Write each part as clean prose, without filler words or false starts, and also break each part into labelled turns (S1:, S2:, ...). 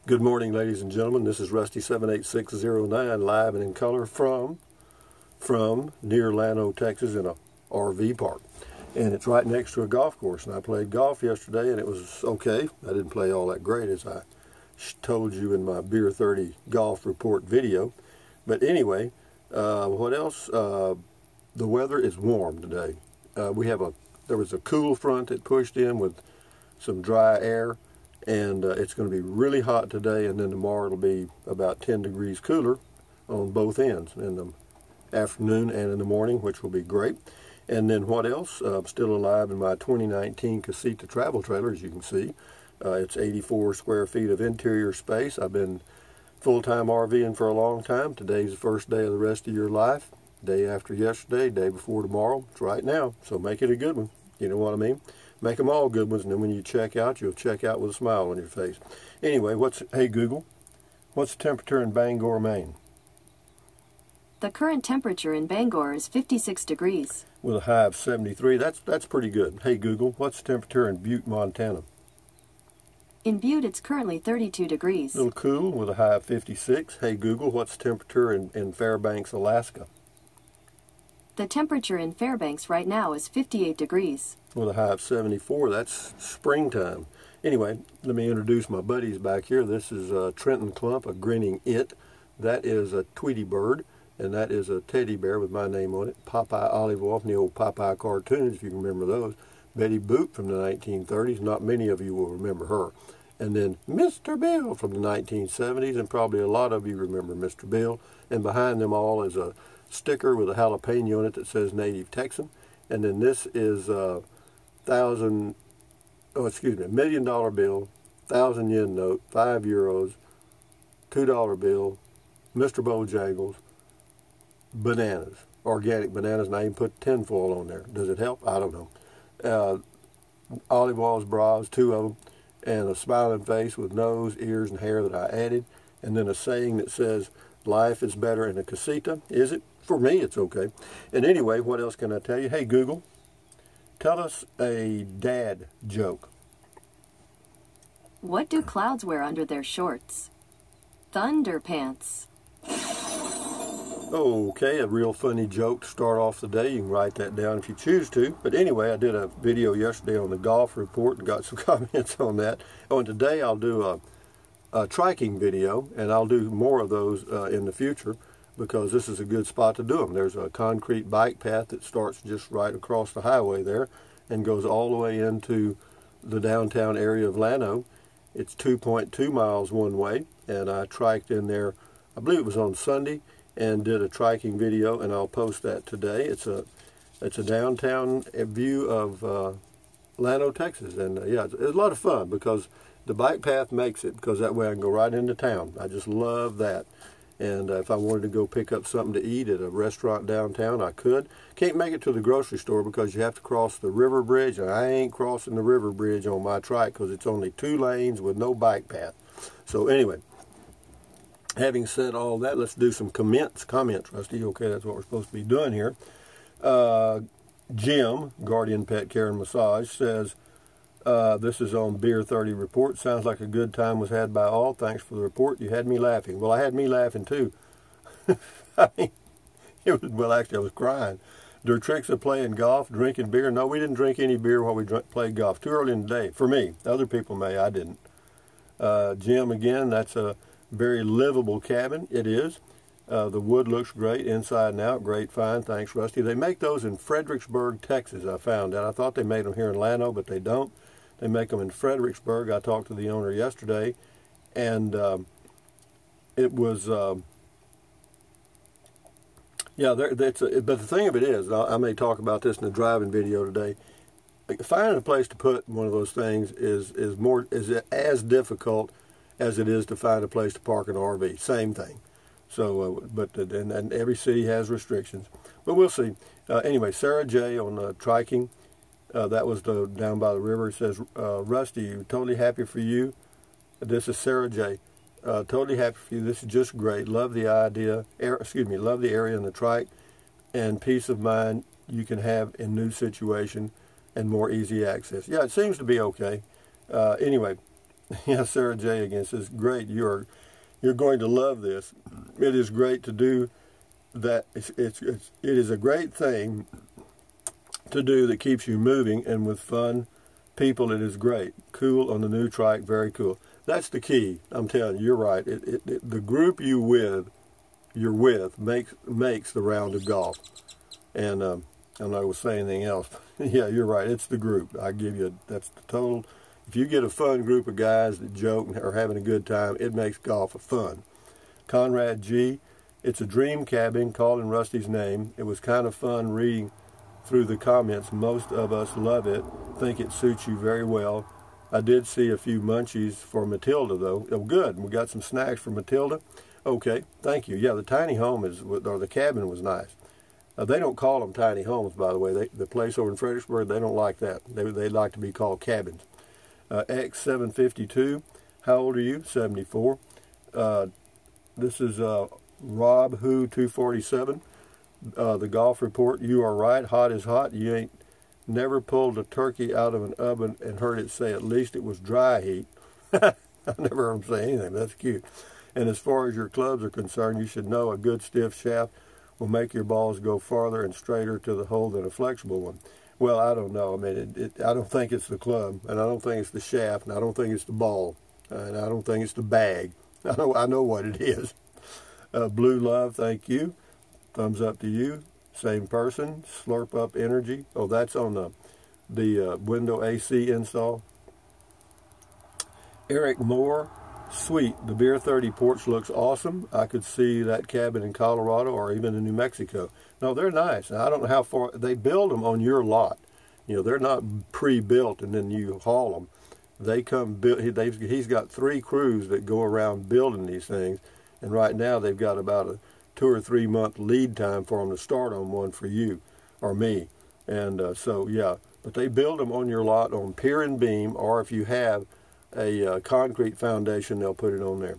S1: Good morning, ladies and gentlemen. This is Rusty 78609 live and in color from near Llano, Texas, in a RV park. And it's right next to a golf course. And I played golf yesterday, and it was okay. I didn't play all that great, as I told you in my Beer 30 golf report video. But anyway, what else? The weather is warm today. There was a cool front that pushed in with some dry air. And it's going to be really hot today, and then tomorrow it'll be about 10 degrees cooler on both ends, in the afternoon and in the morning, which will be great. And then what else? I'm still alive in my 2019 Casita travel trailer, as you can see. It's 84 square feet of interior space. I've been full-time RVing for a long time. Today's the first day of the rest of your life. Day after yesterday, day before tomorrow. It's right now, so make it a good one. You know what I mean? Make them all good ones, and then when you check out, you'll check out with a smile on your face. Anyway, hey Google, what's the temperature in Bangor, Maine?
S2: The current temperature in Bangor is 56 degrees.
S1: With a high of 73. That's pretty good. Hey Google, what's the temperature in Butte, Montana?
S2: In Butte, it's currently 32 degrees.
S1: A little cool with a high of 56. Hey Google, what's the temperature in Fairbanks, Alaska?
S2: The temperature in Fairbanks right now is 58 degrees.
S1: With a high of 74. That's springtime. Anyway, let me introduce my buddies back here. This is Trenton Clump, a grinning it. That is a Tweety bird, and that is a teddy bear with my name on it. Popeye Olive Oil from the old Popeye cartoons, if you can remember those. Betty Boop from the 1930s. Not many of you will remember her. And then Mr. Bill from the 1970s, and probably a lot of you remember Mr. Bill. And behind them all is a sticker with a jalapeno on it that says Native Texan. And then this is $1 million bill, 1,000 yen note, 5 euros, $2 bill, Mr. Bojangles, bananas, organic bananas, and I even put tinfoil on there. Does it help? I don't know. Olive oils, bras, 2 of them, and a smiling face with nose, ears, and hair that I added, and then a saying that says, life is better in a casita. Is it? For me, it's okay. And anyway, what else can I tell you? Hey, Google, tell us a dad joke.
S2: What do clouds wear under their shorts? Thunderpants.
S1: Okay, a real funny joke to start off the day. You can write that down if you choose to. But anyway, I did a video yesterday on the golf report and got some comments on that. Oh, and today I'll do a triking video, and I'll do more of those in the future, because this is a good spot to do them. There's a concrete bike path that starts just right across the highway there and goes all the way into the downtown area of Llano. It's 2.2 miles one way, and I triked in there, I believe it was on Sunday, and did a triking video, and I'll post that today. It's a downtown view of Llano, Texas, and yeah, it's a lot of fun because the bike path makes it, because that way I can go right into town. I just love that. And if I wanted to go pick up something to eat at a restaurant downtown, I could. Can't make it to the grocery store because you have to cross the river bridge, and I ain't crossing the river bridge on my trike because it's only 2 lanes with no bike path. So anyway, having said all that, let's do some comments, Rusty. Okay, that's what we're supposed to be doing here. Jim, Guardian Pet Care and Massage, says, this is on Beer 30 report. Sounds like a good time was had by all. Thanks for the report. You had me laughing. Well, I had me laughing too. I mean, well, actually, I was crying. Their tricks of playing golf, drinking beer. No, we didn't drink any beer while we played golf. Too early in the day. For me. Other people may. I didn't. Jim, again, that's a very livable cabin. It is. The wood looks great inside and out. Great find. Thanks, Rusty. They make those in Fredericksburg, Texas, I found out. I thought they made them here in Llano, but they don't. They make them in Fredericksburg. I talked to the owner yesterday, and it was, yeah, but the thing of it is, I may talk about this in the driving video today, finding a place to put one of those things is as difficult as it is to find a place to park an RV. Same thing. So, and every city has restrictions. But we'll see. Anyway, Sarah J. on triking. That was down by the river. It says, Rusty, totally happy for you. This is Sarah J. Totally happy for you. This is just great. Love the love the area and the trike, and peace of mind you can have in new situation and more easy access. Yeah, it seems to be okay. Anyway, Yeah, Sarah J again says, great, you're going to love this. It is great to do that. It is a great thing to do that keeps you moving, and with fun people it is great. Cool on the new trike, very cool. That's the key. I'm telling you, you're right. The group you're with makes the round of golf. And I'm not going to say anything else. Yeah, you're right. It's the group. I give you that's the total. If you get a fun group of guys that joke and are having a good time, it makes golf fun. Conrad G. It's a dream cabin, calling Rusty's name. It was kind of fun reading through the comments. Most of us love it. Think it suits you very well. I did see a few munchies for Matilda, though. Oh, good. We got some snacks for Matilda. Okay, thank you. Yeah, the tiny home or the cabin was nice. They don't call them tiny homes, by the way. The place over in Fredericksburg, they don't like that. They like to be called cabins. X752, how old are you? 74. This is Rob Who 247. The golf report, you are right. Hot is hot. You ain't never pulled a turkey out of an oven and heard it say at least it was dry heat. I've never heard him say anything. That's cute. And as far as your clubs are concerned, you should know a good stiff shaft will make your balls go farther and straighter to the hole than a flexible one. Well, I don't know. I mean, I don't think it's the club, and I don't think it's the shaft, and I don't think it's the ball, and I don't think it's the bag. I know what it is. Blue Love, thank you. Thumbs up to you. Same person. Slurp Up Energy. Oh, that's on the window AC install. Eric Moore, sweet. The Beer 30 porch looks awesome. I could see that cabin in Colorado or even in New Mexico. No, they're nice. Now, I don't know how far they build them on your lot. You know, they're not pre-built and then you haul them. They come built. He's got 3 crews that go around building these things, and right now they've got about a 2 or 3 month lead time for them to start on one for you or me. And so yeah, but they build them on your lot on pier and beam, or if you have a concrete foundation, they'll put it on there.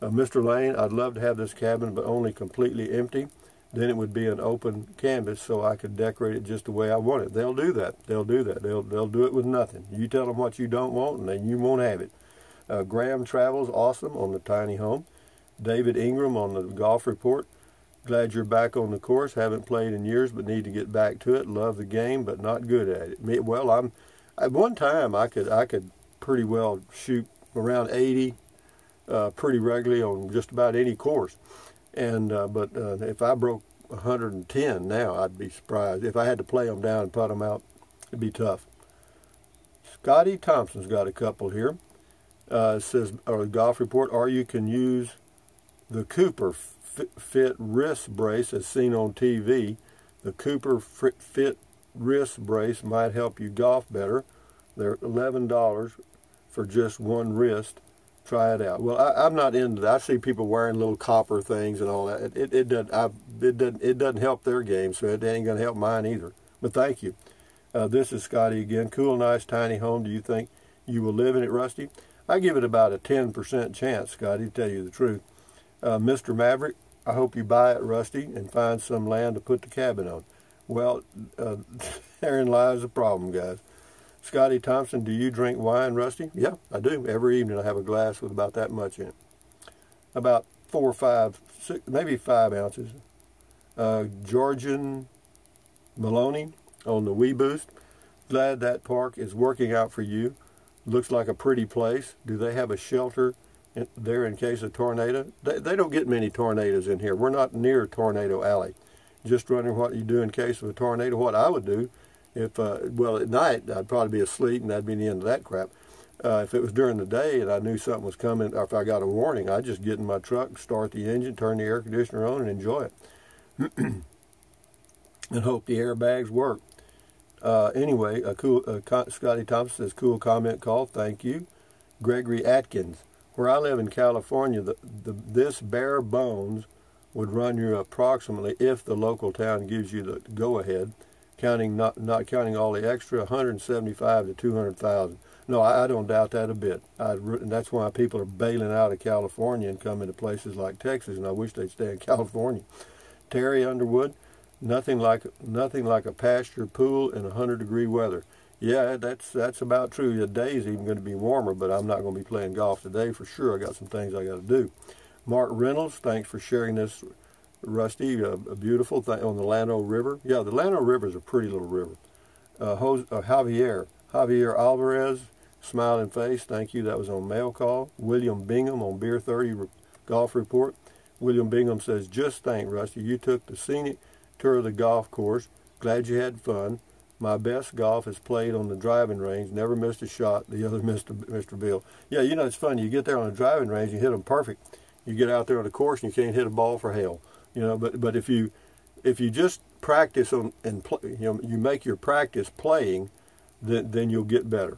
S1: Mr. Lane, I'd love to have this cabin, but only completely empty. Then it would be an open canvas, so I could decorate it just the way I want it. They'll do that. They'll do that. They'll do it with nothing. You tell them what you don't want, and then you won't have it. Graham Travels, awesome on the tiny home. David Ingram on the golf report. Glad you're back on the course. Haven't played in years, but need to get back to it. Love the game, but not good at it. Well, at one time I could pretty well shoot around 80 pretty regularly on just about any course. And but if I broke 110 now, I'd be surprised. If I had to play them down and put them out, it'd be tough. Scotty Thompson's got a couple here. It says, or the golf report, or you can use the Cooper Fit wrist brace as seen on TV. The Cooper Fit wrist brace might help you golf better. They're $11 for just one wrist. Try it out. Well, I'm not into that. I see people wearing little copper things and all that. It doesn't help their game, so it ain't going to help mine either. But thank you. This is Scotty again. Cool, nice, tiny home. Do you think you will live in it, Rusty? I give it about a 10% chance, Scotty, to tell you the truth. Mr. Maverick, I hope you buy it, Rusty, and find some land to put the cabin on. Well, therein lies the problem, guys. Scotty Thompson, do you drink wine, Rusty? Yeah, I do. Every evening I have a glass with about that much in it. About 4 or 5, 6, maybe 5 ounces. Georgian Maloney on the WeBoost. Glad that park is working out for you. Looks like a pretty place. Do they have a shelter there in case of tornado? They don't get many tornadoes in here. We're not near Tornado Alley. Just wondering what you do in case of a tornado. What I would do, if well, at night I'd probably be asleep and that'd be the end of that crap. If it was during the day and I knew something was coming, or if I got a warning, I'd just get in my truck, start the engine, turn the air conditioner on, and enjoy it. And hope the airbags work. Anyway, Scotty Thompson says, cool comment call. Thank you. Gregory Atkins. Where I live in California, this bare bones would run you approximately, if the local town gives you the go-ahead, not counting all the extra, 175 to 200,000. No, I don't doubt that a bit. And that's why people are bailing out of California and coming to places like Texas, and I wish they'd stay in California. Terry Underwood, nothing like a pasture pool in 100-degree weather. Yeah, that's about true. The day's even going to be warmer, but I'm not going to be playing golf today for sure. I got some things I got to do. Mark Reynolds, thanks for sharing this, Rusty. A beautiful thing on the Llano River. Yeah, the Llano River is a pretty little river. Javier Alvarez, smiling face, thank you. That was on Mail Call. William Bingham on Beer 30 Golf Report. William Bingham says, just think, Rusty, you took the scenic tour of the golf course. Glad you had fun. My best golf is played on the driving range. Never missed a shot. The other Mr. Bill. Yeah, you know, it's funny. You get there on the driving range, you hit them perfect. You get out there on the course and you can't hit a ball for hell. You know, but if you just practice on and play, you know, you make your practice playing, then you'll get better.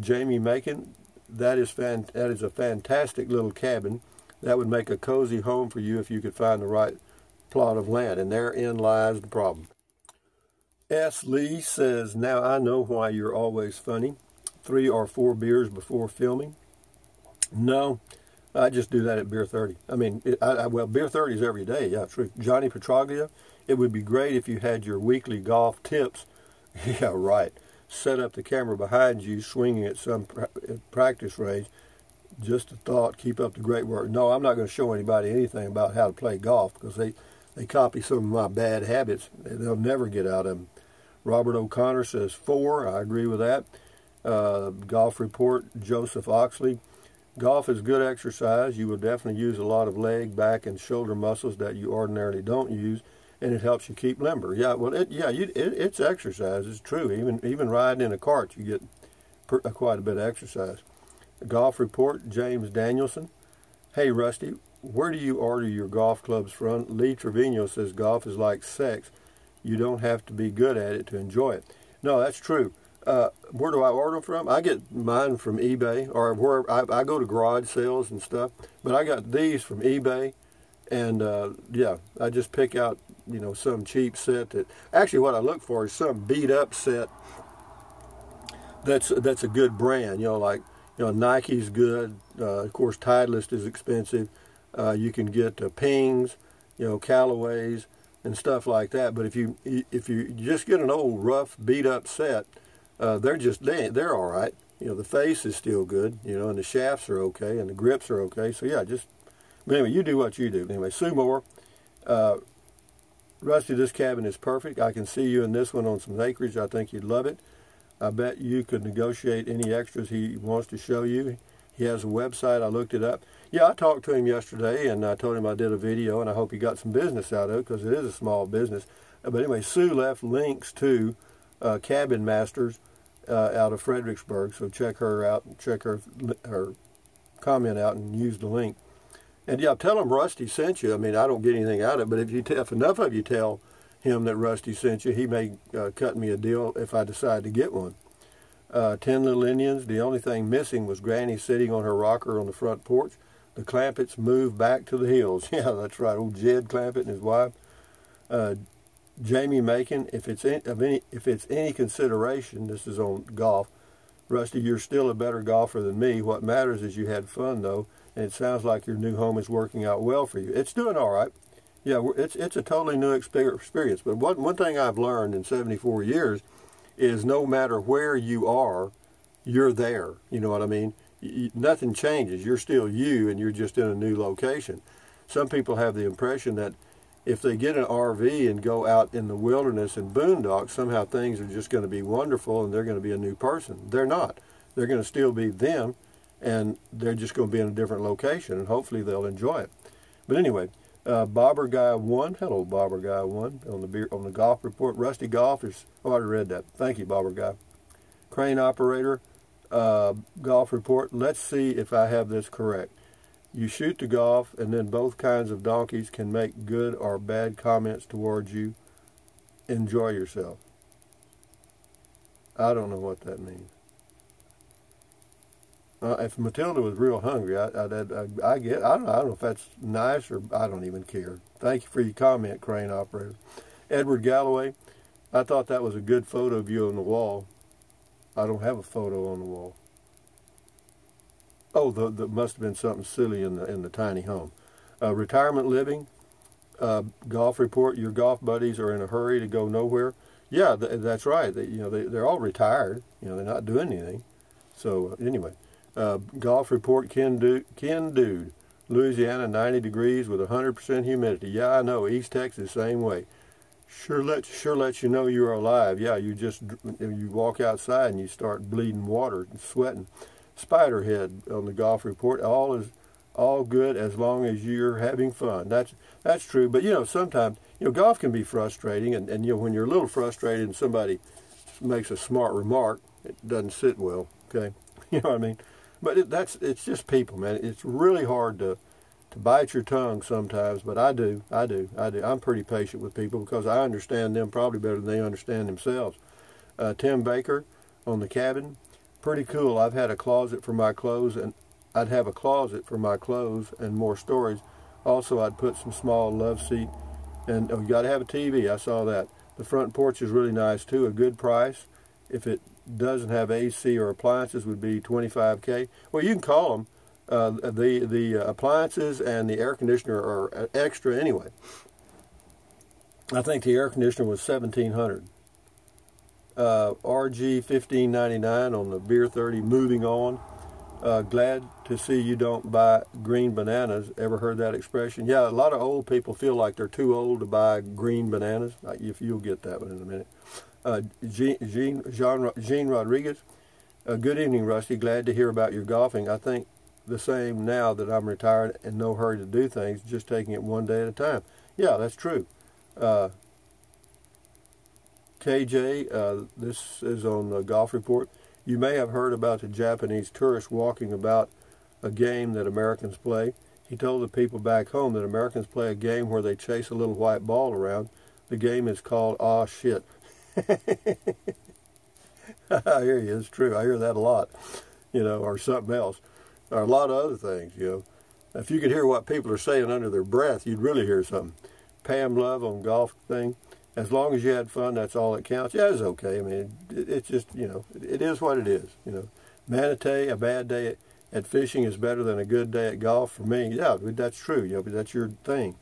S1: Jamie Macon, that is a fantastic little cabin. That would make a cozy home for you if you could find the right plot of land, and therein lies the problem. S. Lee says, now I know why you're always funny. 3 or 4 beers before filming. No, I just do that at Beer 30. I mean, well, Beer 30 is every day. Yeah, true. Johnny Petraglia, it would be great if you had your weekly golf tips. Yeah, right. Set up the camera behind you, swinging at some practice range. Just a thought, keep up the great work. No, I'm not going to show anybody anything about how to play golf because they copy some of my bad habits. They'll never get out of them. Robert O'Connor says 4. I agree with that. Golf Report, Joseph Oxley. Golf is good exercise. You will definitely use a lot of leg, back, and shoulder muscles that you ordinarily don't use, and it helps you keep limber. Yeah, well, it's exercise. It's true. Even riding in a cart, you get quite a bit of exercise. Golf Report, James Danielson. Hey, Rusty, where do you order your golf clubs from? Lee Trevino says golf is like sex. You don't have to be good at it to enjoy it. No, that's true. Where do I order them from? I get mine from eBay, or where I go to garage sales and stuff. But I got these from eBay, and yeah, I just pick out, you know, some cheap set that. Actually, what I look for is some beat up set that's a good brand. You know, like, you know, Nike's good. Of course, Titleist is expensive. You can get Pings, you know, Callaways and stuff like that. But if you just get an old rough beat up set, they're all right. You know, the face is still good. You know, and the shafts are okay, and the grips are okay. So yeah, but anyway, you do what you do. Anyway, Sue Moore, Rusty, this cabin is perfect. I can see you in this one on some acreage. I think you'd love it. I bet you could negotiate any extras he wants to show you. He has a website. I looked it up. Yeah, I talked to him yesterday, and I told him I did a video, and I hope he got some business out of it because it is a small business. But anyway, Sue left links to Cabin Masters out of Fredericksburg, so check her out, check her comment out, and use the link. And yeah, tell him Rusty sent you. I mean, I don't get anything out of it, but if enough of you tell him that Rusty sent you, he may cut me a deal if I decide to get one. 10 Little Indians, the only thing missing was Granny sitting on her rocker on the front porch. The Clampetts moved back to the hills. Yeah, that's right, old Jed Clampett and his wife. Jamie Macon, if it's any consideration, this is on golf, Rusty, you're still a better golfer than me. What matters is you had fun, though, and it sounds like your new home is working out well for you. It's doing all right. Yeah, it's a totally new experience. But one thing I've learned in 74 years is no matter where you are, you're there. You know what I mean? Nothing changes. You're still you, and you're just in a new location. Some people have the impression that if they get an RV and go out in the wilderness and boondocks, somehow things are just going to be wonderful and they're going to be a new person. They're not. They're going to still be them, and they're just going to be in a different location, and hopefully they'll enjoy it. But anyway, Bobber Guy 1, hello Bobber Guy 1 on the Golf Report. Rusty Golf is, oh, I already read that. Thank you, Bobber Guy. Crane Operator, Golf Report. Let's see if I have this correct. You shoot the golf, and then both kinds of donkeys can make good or bad comments towards you. Enjoy yourself. I don't know what that means. If Matilda was real hungry, I don't know if that's nice or I don't even care. Thank you for your comment, Crane Operator. Edward Galloway, I thought that was a good photo of you on the wall. I don't have a photo on the wall. Oh, there must have been something silly in the tiny home. Retirement living, Golf Report. Your golf buddies are in a hurry to go nowhere. Yeah, that's right. They're all retired. They're not doing anything. So anyway, golf report, Ken Dude, Louisiana, 90 degrees with 100% humidity. Yeah, I know. East Texas, same way. Sure lets you know you're alive. Yeah, you walk outside and you start bleeding water and sweating. Spiderhead on the golf report. All good as long as you're having fun. That's true. But sometimes golf can be frustrating, and when you're a little frustrated and somebody makes a smart remark, it doesn't sit well. Okay, you know what I mean? But it's just people, man. It's really hard to bite your tongue sometimes, but I do. I'm pretty patient with people because I understand them probably better than they understand themselves. Tim Baker on the cabin, pretty cool. I've had a closet for my clothes, and I'd have a closet for my clothes and more storage. Also, I'd put some small love seat, and you got to have a TV. I saw that. The front porch is really nice too. A good price. If it doesn't have AC or appliances, would be $25K. Well, you can call them. The appliances and the air conditioner are extra anyway. I think the air conditioner was $1,700. RG 1599 on the Beer 30. Moving on. Glad to see you don't buy green bananas. Ever heard that expression? Yeah, a lot of old people feel like they're too old to buy green bananas. If you'll get that one in a minute. Gene Rodriguez. Good evening, Rusty. Glad to hear about your golfing. I think the same now that I'm retired and no hurry to do things, just taking it one day at a time. Yeah, that's true. KJ, this is on the Golf Report. You may have heard about the Japanese tourist walking about a game that Americans play. He told the people back home that Americans play a game where they chase a little white ball around. The game is called Aw Shit. I hear you. It's true. I hear that a lot, or something else. Or a lot of other things, If you could hear what people are saying under their breath, you'd really hear something. Pam Love on golf thing. As long as you had fun, that's all that counts. Yeah, it's okay. I mean, it's just, it is what it is, Manatee, a bad day at fishing is better than a good day at golf for me. Yeah, that's true. But that's your thing.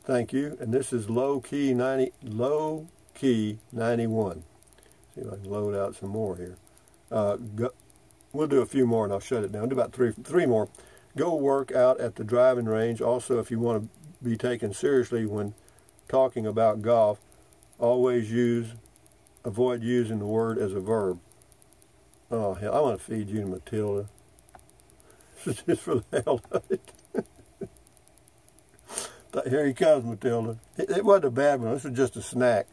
S1: Thank you. And this is Low Key 91. See if I can load out some more here. We'll do a few more and I'll shut it down. Do about three more. Go work out at the driving range. Also, if you want to be taken seriously when talking about golf, always avoid using the word as a verb. Oh, hell, I want to feed you Matilda. Just for the hell of it. Here he comes, Matilda. It wasn't a bad one. This was just a snack.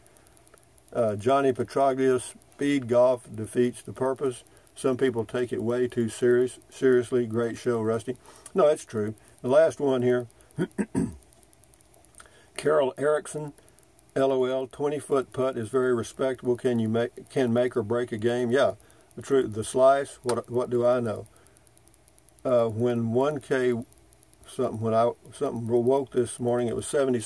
S1: Johnny Petraglia, speed golf defeats the purpose. Some people take it way too seriously. Great show, Rusty. No, that's true. The last one here. Carol Erickson, LOL. 20-foot putt is very respectable. Can make or break a game? Yeah, the slice. What do I know? When 1K something woke this morning, it was 77.